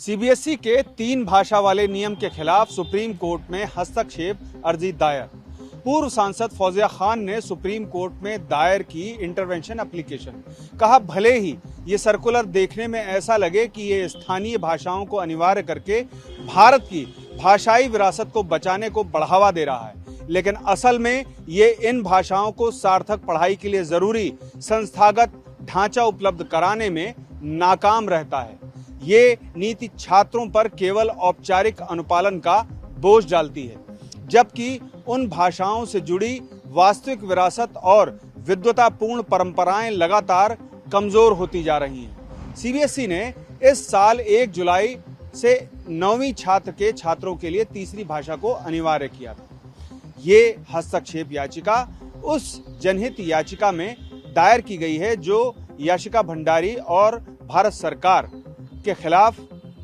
CBSE के 3 भाषा वाले नियम के खिलाफ सुप्रीम कोर्ट में हस्तक्षेप अर्जी दायर। पूर्व सांसद फौजिया खान ने सुप्रीम कोर्ट में दायर की इंटरवेंशन एप्लीकेशन। कहा, भले ही ये सर्कुलर देखने में ऐसा लगे कि ये स्थानीय भाषाओं को अनिवार्य करके भारत की भाषाई विरासत को बचाने को बढ़ावा दे रहा है, लेकिन असल में ये इन भाषाओं को सार्थक पढ़ाई के लिए जरूरी संस्थागत ढांचा उपलब्ध कराने में नाकाम रहता है। ये नीति छात्रों पर केवल औपचारिक अनुपालन का बोझ डालती है, जबकि उन भाषाओं से जुड़ी वास्तविक विरासत और विद्वतापूर्ण परंपराएं लगातार कमजोर होती जा रही हैं। सीबीएसई ने इस साल 1 जुलाई से 9वीं छात्र के छात्रों के लिए तीसरी भाषा को अनिवार्य किया था। ये हस्तक्षेप याचिका उस जनहित याचिका में दायर की गई है जो याचिका भंडारी और भारत सरकार के खिलाफ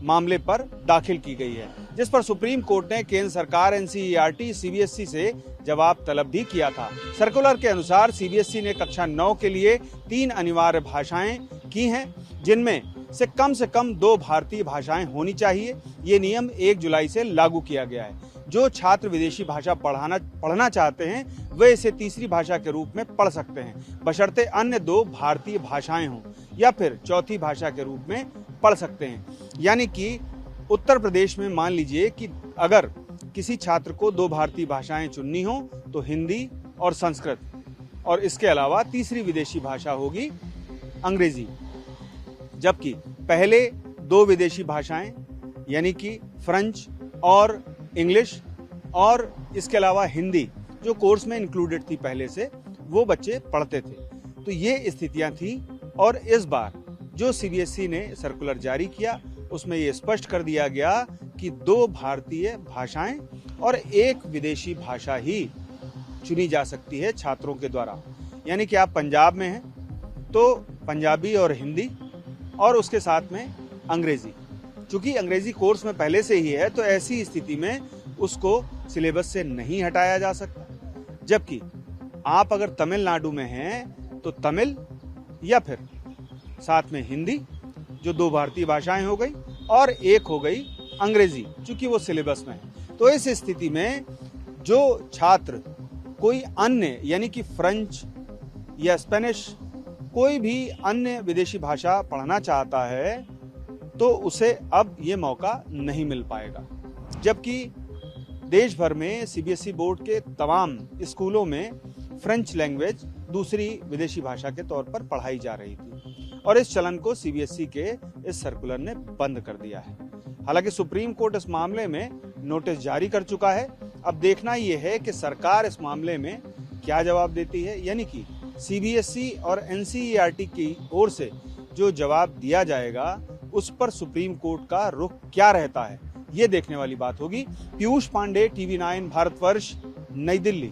मामले पर दाखिल की गई है, जिस पर सुप्रीम कोर्ट ने केंद्र सरकार, एनसीईआरटी, सीबीएसई से जवाब तलब भी किया था। सर्कुलर के अनुसार सीबीएसई ने कक्षा 9 के लिए 3 अनिवार्य भाषाएं की हैं, जिनमें से कम 2 भारतीय भाषाएं होनी चाहिए। ये नियम 1 जुलाई से लागू किया गया है। जो छात्र विदेशी भाषा पढ़ना चाहते हैं वे इसे तीसरी भाषा के रूप में पढ़ सकते हैं, बशर्ते अन्य 2 भारतीय भाषाएं हों, या फिर चौथी भाषा के रूप में पढ़ सकते हैं। यानी कि उत्तर प्रदेश में मान लीजिए कि अगर किसी छात्र को 2 भारतीय भाषाएं चुननी हो तो हिंदी और संस्कृत, और इसके अलावा तीसरी विदेशी भाषा होगी अंग्रेजी। जबकि पहले 2 विदेशी भाषाएं यानी कि फ्रेंच और इंग्लिश, और इसके अलावा हिंदी जो कोर्स में इंक्लूडेड थी पहले से, वो बच्चे पढ़ते थे। तो ये स्थितियां थी, और इस बार जो सीबीएसई ने सर्कुलर जारी किया उसमें ये स्पष्ट कर दिया गया कि 2 भारतीय भाषाएं और 1 विदेशी भाषा ही चुनी जा सकती है छात्रों के द्वारा। यानी कि आप पंजाब में हैं तो पंजाबी और हिंदी, और उसके साथ में अंग्रेजी। चूंकि अंग्रेजी कोर्स में पहले से ही है तो ऐसी स्थिति में उसको सिलेबस से नहीं हटाया जा सकता। जबकि आप अगर तमिलनाडु में हैं तो तमिल, या फिर साथ में हिंदी जो 2 भारतीय भाषाएं हो गई, और 1 हो गई अंग्रेजी चूंकि वो सिलेबस में है। तो इस स्थिति में जो छात्र कोई अन्य यानी कि फ्रेंच या स्पेनिश, कोई भी अन्य विदेशी भाषा पढ़ना चाहता है तो उसे अब ये मौका नहीं मिल पाएगा। जबकि देश भर में सीबीएसई बोर्ड के तमाम स्कूलों में फ्रेंच लैंग्वेज दूसरी विदेशी भाषा के तौर पर पढ़ाई जा रही थी, और इस चलन को सीबीएसई के इस सर्कुलर ने बंद कर दिया है। हालांकि सुप्रीम कोर्ट इस मामले में नोटिस जारी कर चुका है। अब देखना यह है कि सरकार इस मामले में क्या जवाब देती है, यानी कि सीबीएसई और एनसीईआरटी की ओर से जो जवाब दिया जाएगा उस पर सुप्रीम कोर्ट का रुख क्या रहता है, ये देखने वाली बात होगी। पीयूष पांडे, टीवी 9 भारतवर्ष, नई दिल्ली।